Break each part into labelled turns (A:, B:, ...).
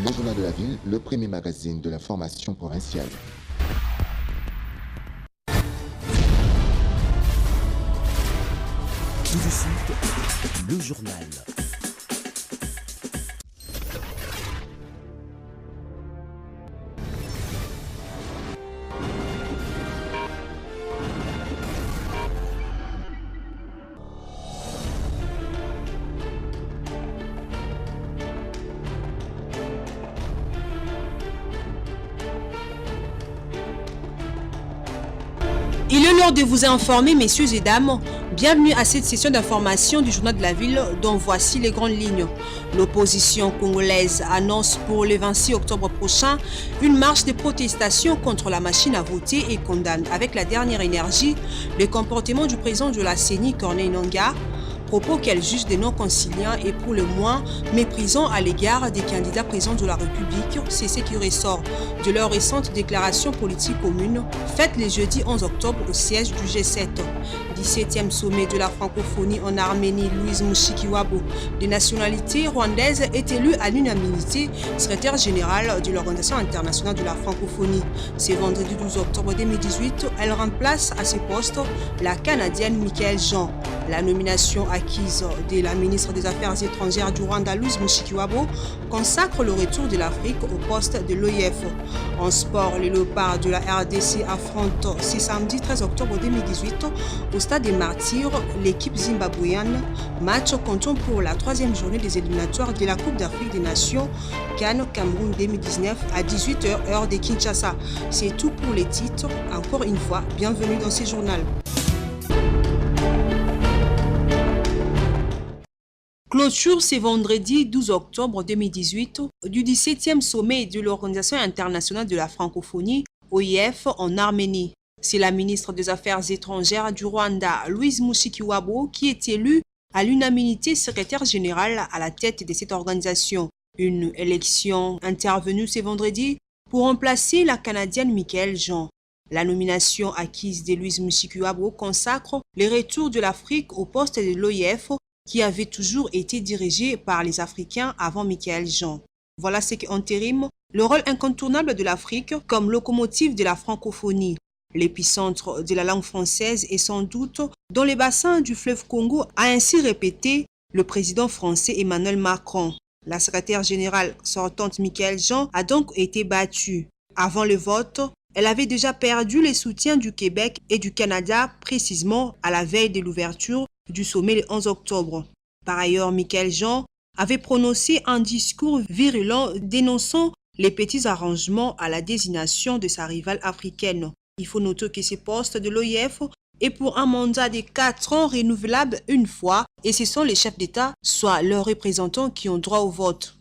A: Le Journal de la Ville, le premier magazine de l'information provinciale.
B: Tout de suite, le journal.
C: Il est l'heure de vous informer, messieurs et dames. Bienvenue à cette session d'information du Journal de la Ville dont voici les grandes lignes. L'opposition congolaise annonce pour le 26 octobre prochain une marche de protestation contre la machine à voter et condamne avec la dernière énergie le comportement du président de la CENI, Corneille Nangaa, propos qu'elle juge des non-conciliants et pour le moins méprisants à l'égard des candidats présidents de la République. C'est ce qui ressort de leur récente déclaration politique commune faite le jeudi 11 octobre au siège du G7. 17e sommet de la francophonie en Arménie, Louise Mushikiwabo, de nationalité rwandaise, est élue à l'unanimité secrétaire générale de l'Organisation internationale de la francophonie. Ce vendredi 12 octobre 2018, elle remplace à ce poste la Canadienne Michaëlle Jean. La nomination acquise de la ministre des Affaires étrangères du Rwanda, Louise Mushikiwabo, consacre le retour de l'Afrique au poste de l'OIF. En sport, les Léopards de la RDC affrontent ce samedi 13 octobre 2018 au Stade des Martyrs l'équipe zimbabwéenne. Match comptant pour la troisième journée des éliminatoires de la Coupe d'Afrique des Nations Cannes Cameroun 2019 à 18h heure de Kinshasa. C'est tout pour les titres. Encore une fois, bienvenue dans ce journal. Clôture ce vendredi 12 octobre 2018 du 17e sommet de l'Organisation internationale de la francophonie, OIF, en Arménie. C'est la ministre des Affaires étrangères du Rwanda, Louise Mushikiwabo, qui est élue à l'unanimité secrétaire générale à la tête de cette organisation. Une élection intervenue ce vendredi pour remplacer la Canadienne Michaëlle Jean. La nomination acquise de Louise Mushikiwabo consacre le retour de l'Afrique au poste de l'OIF qui avait toujours été dirigé par les Africains avant Michaëlle Jean. Voilà ce qui entérime le rôle incontournable de l'Afrique comme locomotive de la francophonie. L'épicentre de la langue française est sans doute dans les bassins du fleuve Congo, a ainsi répété le président français Emmanuel Macron. La secrétaire générale sortante Michaëlle Jean a donc été battue. Avant le vote, elle avait déjà perdu les soutiens du Québec et du Canada, précisément à la veille de l'ouverture du sommet le 11 octobre. Par ailleurs, Michaëlle Jean avait prononcé un discours virulent dénonçant les petits arrangements à la désignation de sa rivale africaine. Il faut noter que ce poste de l'OIF est pour un mandat de 4 ans renouvelable une fois et ce sont les chefs d'État, soit leurs représentants, qui ont droit au vote.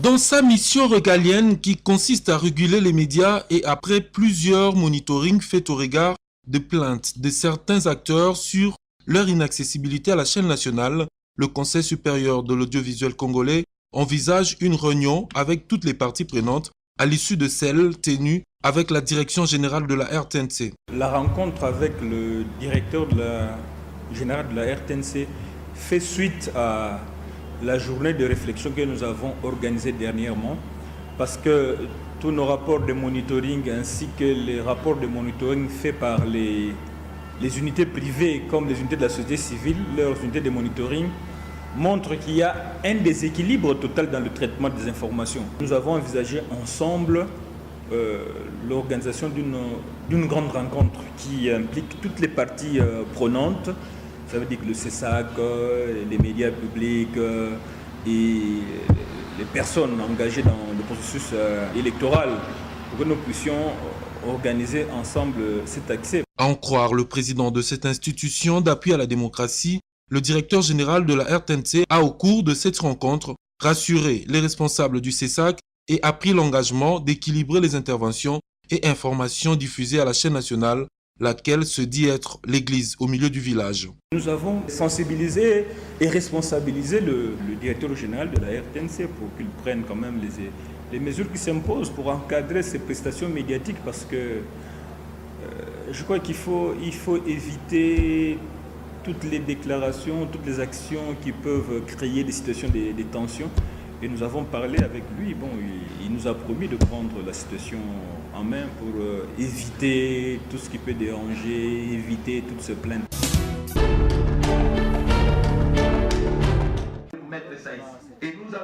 D: Dans sa mission régalienne qui consiste à réguler les médias et après plusieurs monitorings faits au regard de plaintes de certains acteurs sur leur inaccessibilité à la chaîne nationale, le Conseil supérieur de l'audiovisuel congolais envisage une réunion avec toutes les parties prenantes à l'issue de celle tenue avec la direction générale de la RTNC.
E: La rencontre avec le directeur général de la RTNC fait suite à la journée de réflexion que nous avons organisée dernièrement, parce que tous nos rapports de monitoring ainsi que les rapports de monitoring faits par les unités privées comme les unités de la société civile, leurs unités de monitoring, montrent qu'il y a un déséquilibre total dans le traitement des informations. Nous avons envisagé ensemble l'organisation d'une grande rencontre qui implique toutes les parties prenantes. Ça veut dire que le CESAC, les médias publics et les personnes engagées dans le processus électoral pour que nous puissions organiser ensemble cet accès.
D: À en croire le président de cette institution d'appui à la démocratie, le directeur général de la RTNC a au cours de cette rencontre rassuré les responsables du CESAC et a pris l'engagement d'équilibrer les interventions et informations diffusées à la chaîne nationale, laquelle se dit être l'église au milieu du village.
E: Nous avons sensibilisé et responsabilisé le directeur général de la RTNC pour qu'il prenne quand même les mesures qui s'imposent pour encadrer ces prestations médiatiques, parce que je crois qu'il faut éviter toutes les déclarations, toutes les actions qui peuvent créer des situations de tension. Et nous avons parlé avec lui. Bon, il nous a promis de prendre la situation en main pour éviter tout ce qui peut déranger, éviter toutes ces plaintes.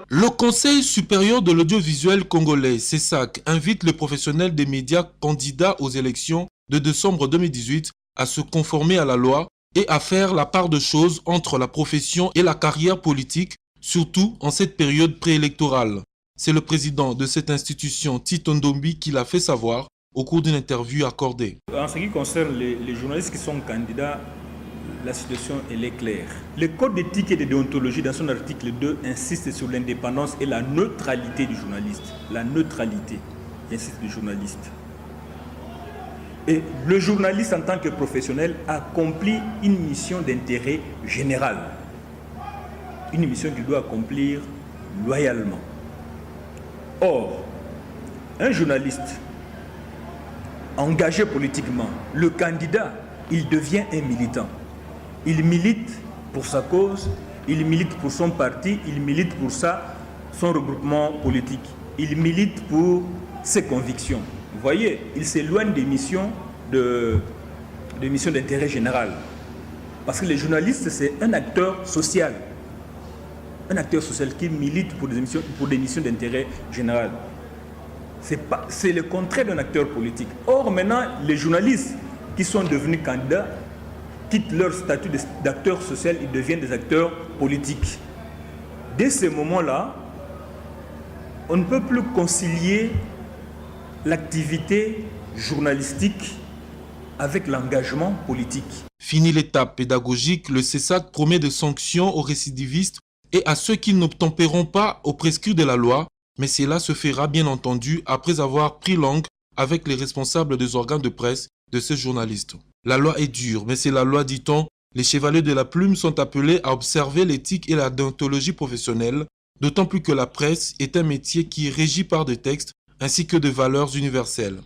D: Le Conseil supérieur de l'audiovisuel congolais, CESAC, invite les professionnels des médias candidats aux élections de décembre 2018 à se conformer à la loi et à faire la part de choses entre la profession et la carrière politique, surtout en cette période préélectorale. C'est le président de cette institution, Tito Ndombi, qui l'a fait savoir au cours d'une interview accordée.
E: En ce qui concerne les journalistes qui sont candidats, la situation elle est claire. Le code d'éthique et de déontologie dans son article 2 insiste sur l'indépendance et la neutralité du journaliste. La neutralité, insiste du journaliste. Et le journaliste en tant que professionnel accomplit une mission d'intérêt général. Une mission qu'il doit accomplir loyalement. Or, un journaliste engagé politiquement, le candidat, il devient un militant. Il milite pour sa cause, il milite pour son parti, il milite pour son regroupement politique. Il milite pour ses convictions. Vous voyez, il s'éloigne des missions d'intérêt général. Parce que le journaliste, c'est un acteur social. Un acteur social qui milite pour des missions d'intérêt général. C'est le contraire d'un acteur politique. Or, maintenant, les journalistes qui sont devenus candidats quittent leur statut d'acteur social, ils deviennent des acteurs politiques. Dès ce moment-là, on ne peut plus concilier l'activité journalistique avec l'engagement politique.
D: Fini l'étape pédagogique, le CESAC promet des sanctions aux récidivistes et à ceux qui n'obtempéreront pas au prescrit de la loi, mais cela se fera bien entendu après avoir pris langue avec les responsables des organes de presse de ces journalistes. La loi est dure, mais c'est la loi, dit-on. Les chevaliers de la plume sont appelés à observer l'éthique et la déontologie professionnelle, d'autant plus que la presse est un métier qui est régi par des textes ainsi que de valeurs universelles.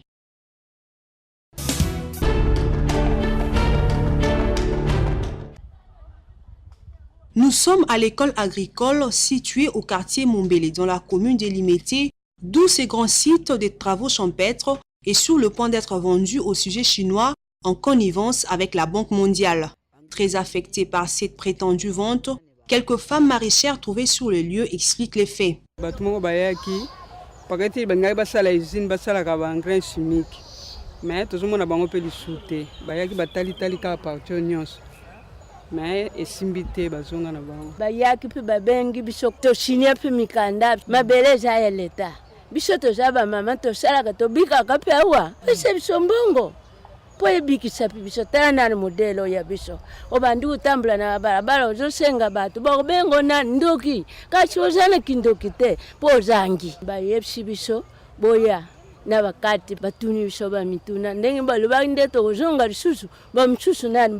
C: Nous sommes à l'école agricole située au quartier Mombele, dans la commune de Limete, d'où ce grand site des travaux champêtres est sur le point d'être vendu au sujet chinois en connivence avec la Banque mondiale. Très affectées par cette prétendue vente, quelques femmes maraîchères trouvées sur le lieu expliquent les faits.
F: mais esimbite bazonga na bango bayaki pe babengi biso to signer pe mikanda mabeleja ya leta biso to jaba mama to sala to bika ka pe awa ese biso mbongo po ebikisa biso tana na modelo ya biso obandi utambula na barabara ozosenga batu ba bengo na ndoki ka chozana kindoki te po zangi ba yepsi biso boya na bakati batuni biso ba mituna ndenge baloba ndeto kozonga lisusu ba msusu nani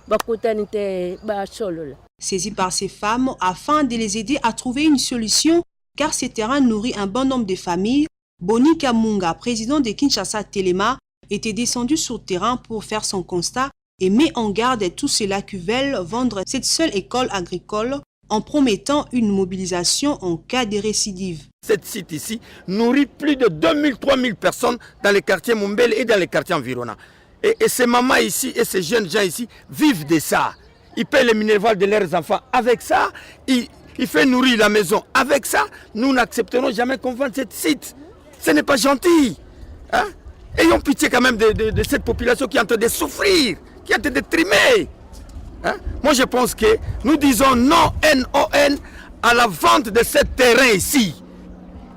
F: bakutani te ba solola.
C: Saisis par ces femmes afin de les aider à trouver une solution car ces terrains nourrissent un bon nombre de familles, Boni Kamunga, président de Kinshasa Telema, était descendu sur le terrain pour faire son constat et met en garde tous ceux-là qui veulent vendre cette seule école agricole en promettant une mobilisation en cas de récidive.
G: Cette site ici nourrit plus de 2000-3000 personnes dans les quartiers Mombele et dans les quartiers environnants. Et ces mamans ici et ces jeunes gens ici vivent de ça. Ils paient les minerval de leurs enfants avec ça. Ils font nourrir la maison avec ça. Nous n'accepterons jamais qu'on vende cette site. Ce n'est pas gentil. Hein? Ayons pitié quand même de cette population qui est en train de souffrir, qui est en train de trimer. Hein? Moi je pense que nous disons non, N-O-N, à la vente de ce terrain ici.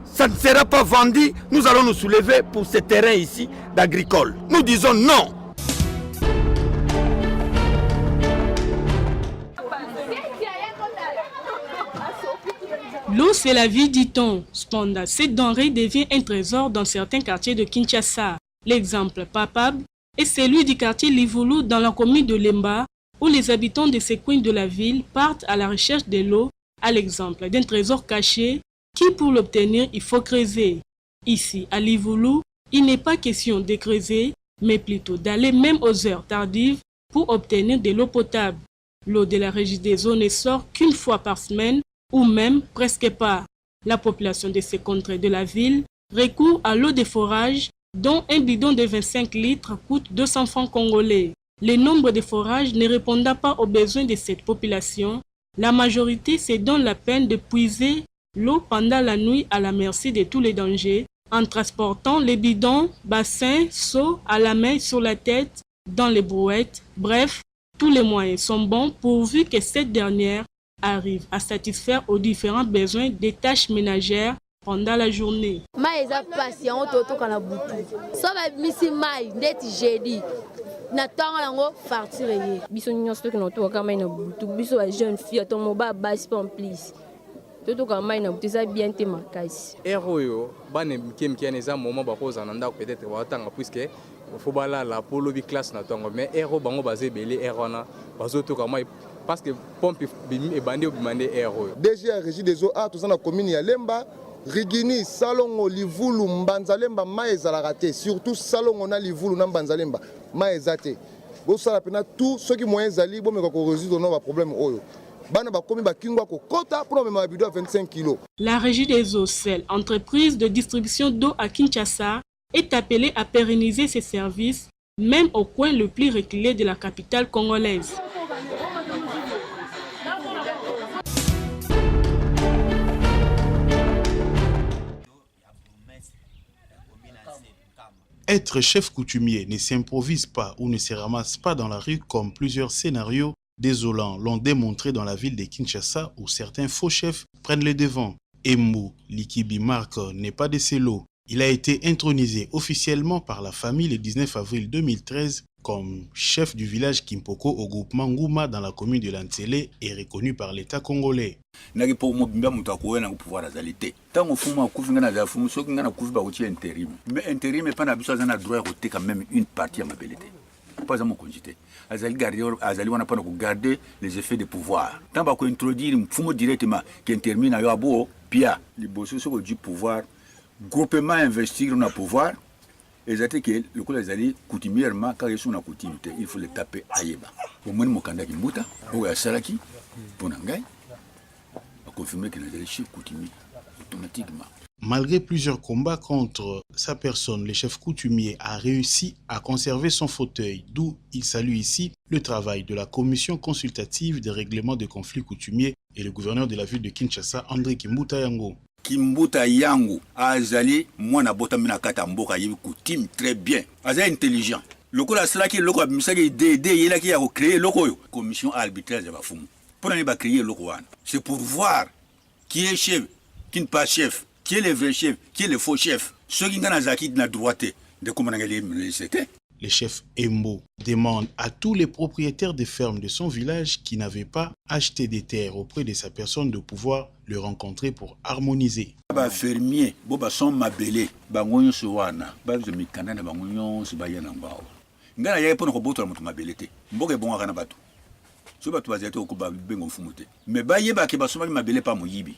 G: Ça ne sera pas vendu, nous allons nous soulever pour ce terrain ici d'agricole. Nous disons non.
H: L'eau, c'est la vie, dit-on. Cependant, cette denrée devient un trésor dans certains quartiers de Kinshasa. L'exemple palpable est celui du quartier Livulu dans la commune de Lemba, où les habitants de ces coins de la ville partent à la recherche de l'eau, à l'exemple d'un trésor caché qui, pour l'obtenir, il faut creuser. Ici, à Livulu, il n'est pas question de creuser, mais plutôt d'aller même aux heures tardives pour obtenir de l'eau potable. L'eau de la régie des eaux ne sort qu'une fois par semaine ou même presque pas. La population de ces contrées de la ville recourt à l'eau de forage dont un bidon de 25 litres coûte 200 francs congolais. Le nombre de forages ne répondant pas aux besoins de cette population, la majorité se donne la peine de puiser l'eau pendant la nuit à la merci de tous les dangers en transportant les bidons, bassins, seaux à la main sur la tête, dans les brouettes. Bref, tous les moyens sont bons pourvu que cette dernière arrive à satisfaire aux différents besoins des tâches ménagères pendant la journée.
I: Parce que pompe est bandé ou bandé aéro. Déjà régie des eaux a tout ça na commune ya Lemba, Rigini, Salongo, Livulu, Mbanzalemba, Maezalagate, surtout Salongo na Livulu na Mbanzalemba, Maezate. Bo sala pena tout ceux qui moyens ali bo me ko résoudre nos problèmes oyo. Bana ba komi ba kingwa ko kota pour me bido à 25 kg.
H: La régie des eaux, celle entreprise de distribution d'eau à Kinshasa, est appelée à pérenniser ses services même au coin le plus reculé de la capitale congolaise.
J: Être chef coutumier ne s'improvise pas ou ne se ramasse pas dans la rue comme plusieurs scénarios désolants l'ont démontré dans la ville de Kinshasa où certains faux chefs prennent le devant. Embu Likibi Mark n'est pas de ces lots. Il a été intronisé officiellement par la famille le 19 avril 2013 comme chef du village Kimpoko au groupement Ngouma dans la commune de Lantsele et reconnu par l'État congolais.
K: Mais intérim n'est pas n'a droit de quand même une partie à ma belleté. Pas à mon congité. Azali on a pas garder les effets de pouvoir. Tant qu'on introduire un fumo directement qui termine à Yabo, Pia, les bosses sur du pouvoir, groupement investir dans le pouvoir. Exactement que le coup les alliés coutumièrement quand ils sont en coutumité, il faut les taper à Yeba. Au moins mon candidat Kimbuta, ou à Salaki, pour Nangai, à confirmer que les alliés chefs coutumiers automatiquement.
J: Malgré plusieurs combats contre sa personne, le chef coutumier a réussi à conserver son fauteuil, d'où il salue ici le travail de la commission consultative des règlements de conflits coutumiers et le gouverneur de la ville de Kinshasa, André Kimbuta Yango.
K: Kimbuta Yango, Azali, moi na botamina katamboka yebi coutume très bien. Azali intelligent. Le coup la cela qui le coup misaki DD yela qui a créé le commission arbitraire de bafumu. Pour ne pas créer le c'est pour voir qui est chef, qui n'est pas chef. Qui est le vrai chef, qui est le faux chef. Ceux qui ont acquis de la droite de comment c'était.
J: Le chef Embo demande à tous les propriétaires des fermes de son village qui n'avaient pas acheté des terres auprès de sa personne de pouvoir le rencontrer pour harmoniser.
K: Les fermiers, ils sont mabelés. Ils sont wana. Ils sont mikana na bangonyo se bayana mbao. Ngana yaye pono ko boto na mutu mabelete. Mboke bon akana batu. So batu bazete okuba bengo fumuté. Mais baye ba ke basoma mabele pa moyibi.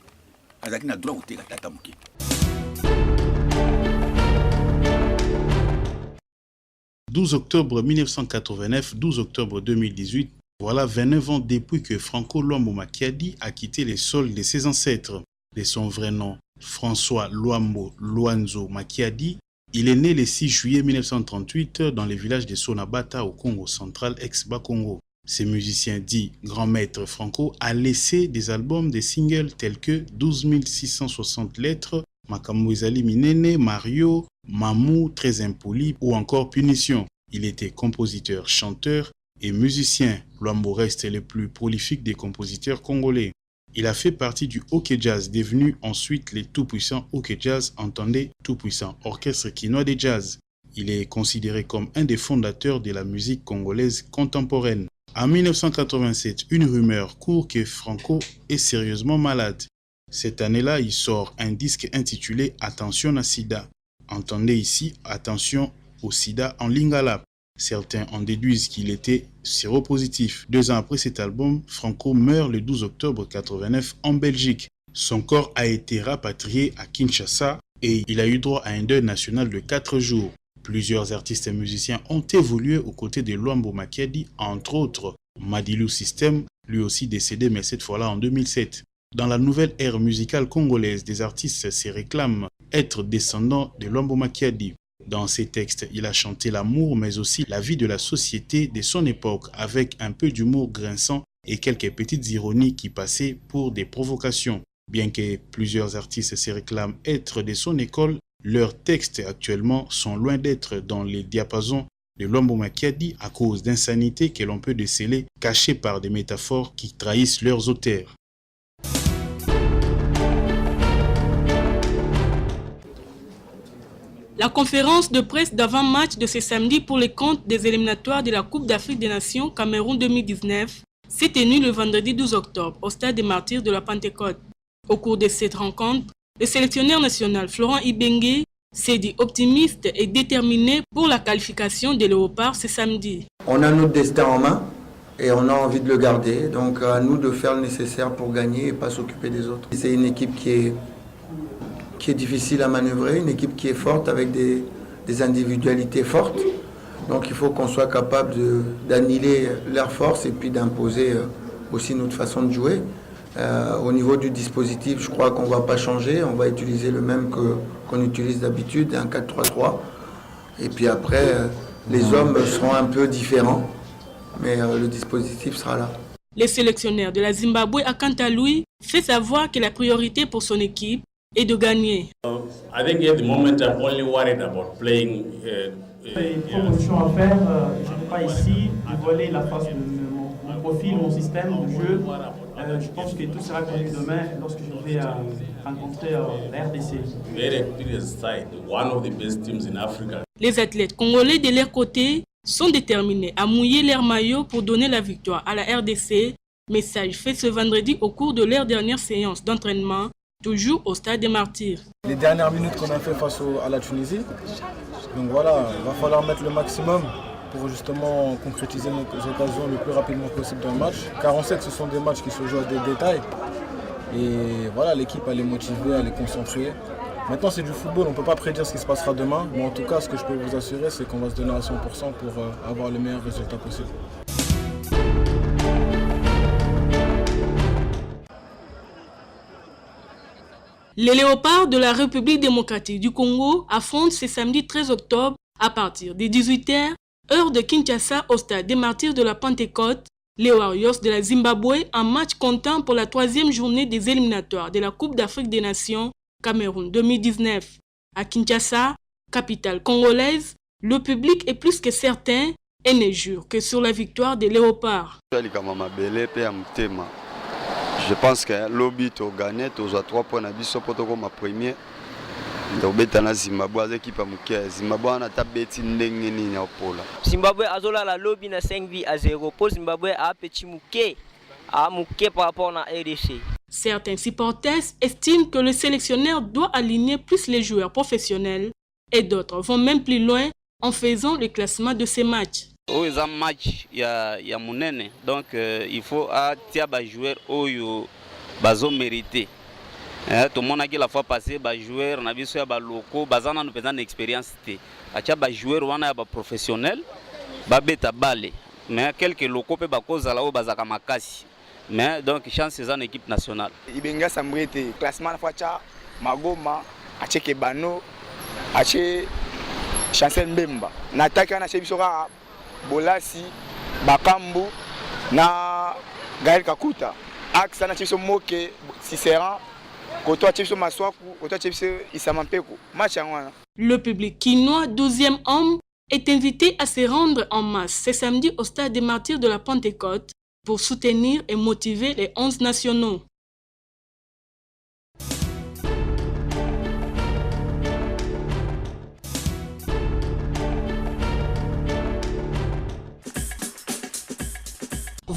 J: 12 octobre 1989, 12 octobre 2018, voilà 29 ans depuis que Franco Luambo Makiadi a quitté les sols de ses ancêtres. De son vrai nom, François Luambo Luanzo Makiadi, il est né le 6 juillet 1938 dans le village de Sonabata au Congo central, ex-Bas-Congo. Ce musicien dit grand maître Franco a laissé des albums, des singles tels que 12 660 lettres, Makambo Ezali Minene, Mario, Mamou, Très Impoli ou encore Punition. Il était compositeur, chanteur et musicien. Luambo reste le plus prolifique des compositeurs congolais. Il a fait partie du Hockey Jazz, devenu ensuite le tout-puissant Hockey Jazz, entendez tout-puissant orchestre quinois de jazz. Il est considéré comme un des fondateurs de la musique congolaise contemporaine. En 1987, une rumeur court que Franco est sérieusement malade. Cette année-là, il sort un disque intitulé « Attention à Sida ». Entendez ici « Attention au Sida » en lingala. Certains en déduisent qu'il était séropositif. 2 ans après cet album, Franco meurt le 12 octobre 1989 en Belgique. Son corps a été rapatrié à Kinshasa et il a eu droit à un deuil national de 4 jours. Plusieurs artistes et musiciens ont évolué aux côtés de Luambo Makiadi, entre autres Madilu System, lui aussi décédé, mais cette fois-là en 2007. Dans la nouvelle ère musicale congolaise, des artistes se réclament être descendants de Luambo Makiadi. Dans ses textes, il a chanté l'amour, mais aussi la vie de la société de son époque, avec un peu d'humour grinçant et quelques petites ironies qui passaient pour des provocations. Bien que plusieurs artistes se réclament être de son école, leurs textes actuellement sont loin d'être dans les diapasons de Luambo Makiadi à cause d'insanités que l'on peut déceler, cachées par des métaphores qui trahissent leurs auteurs.
H: La conférence de presse d'avant-match de ce samedi pour les comptes des éliminatoires de la Coupe d'Afrique des Nations Cameroun 2019 s'est tenue le vendredi 12 octobre au Stade des Martyrs de la Pentecôte. Au cours de cette rencontre, le sélectionneur national Florent Ibenge s'est dit optimiste et déterminé pour la qualification des Léopards ce samedi.
L: On a notre destin en main et on a envie de le garder, donc à nous de faire le nécessaire pour gagner et pas s'occuper des autres. C'est une équipe qui est difficile à manœuvrer, une équipe qui est forte avec des individualités fortes. Donc il faut qu'on soit capable d'annihiler leurs forces et puis d'imposer aussi notre façon de jouer. Au niveau du dispositif, je crois qu'on ne va pas changer, on va utiliser le même qu'on utilise d'habitude, un 4-3-3. Et puis après, les hommes seront un peu différents, mais le dispositif sera là.
H: Le sélectionneur de la Zimbabwe a quant à lui fait savoir que la priorité pour son équipe est de gagner.
M: I think at the moment I'm only worried about playing.
N: Des propositions à faire, je n'ai pas ici dévoiler la face de mon profil, mon système de jeu. Je pense que tout sera connu demain lorsque je vais rencontrer la RDC.
M: Very experienced side, one of the best teams in Africa.
H: Les athlètes congolais de leur côté sont déterminés à mouiller leur maillot pour donner la victoire à la RDC. Message fait ce vendredi au cours de leur dernière séance d'entraînement, toujours au Stade des Martyrs.
O: Les dernières minutes qu'on a fait face à la Tunisie, donc voilà, il va falloir mettre le maximum pour justement concrétiser nos occasions le plus rapidement possible dans le match. Car on sait que ce sont des matchs qui se jouent à des détails. Et voilà, l'équipe elle est motivée, elle est concentrée. Maintenant c'est du football, on ne peut pas prédire ce qui se passera demain. Mais en tout cas, ce que je peux vous assurer, c'est qu'on va se donner à 100% pour avoir le meilleur résultat possible.
H: Les Léopards de la République démocratique du Congo affrontent ce samedi 13 octobre à partir des 18h, heure de Kinshasa au Stade des Martyrs de la Pentecôte, les Warriors de la Zimbabwe en match comptant pour la 3e journée des éliminatoires de la Coupe d'Afrique des Nations Cameroun 2019. À Kinshasa, capitale congolaise, le public est plus que certain et ne jure que sur la victoire des Léopards.
P: Je pense que l'obit au gagné, tous à 3 points à biso poto comme premier. Ndobeta Zimbabwe équipe muke Zimbabwe na tabeti ndenge nini opola.
Q: Zimbabwe azola la lobby na 5-0 pour Zimbabwe a petit muke par rapport à RDC.
H: Certains supporters estiment que le sélectionneur doit aligner plus les joueurs professionnels et d'autres vont même plus loin en faisant le classement de ces matchs.
R: Oh, ils ont un match, il y a Mounene, donc il faut attirer les joueurs qui ont mérité. Tout le monde a dit la fois passée, les joueurs, on a vu les locaux, ils ont une expérience. Les joueurs sont professionnels, ils sont balés. Mais quelques locaux peuvent causer là où ils sont makasi. Mais donc, chance c'est une équipe nationale.
S: Ibenga Sambrete, classement la fois Magoma, Acheke Bano, Ache Chancel Mbemba. N'attaque na Chebisora. Bolasi, Bakambu, na Gaël Kakuta. Axe na Chebisora Moke, Cicéran, Koto Chebisora Maswaku, Koto Chebisora Isamampeko. Match en.
H: Le public quinois, 12e homme, est invité à se rendre en masse ce samedi au Stade des Martyrs de la Pentecôte pour soutenir et motiver les 11 nationaux.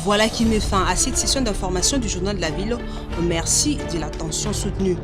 C: Voilà qui met fin à cette session d'information du Journal de la Ville. Merci de l'attention soutenue.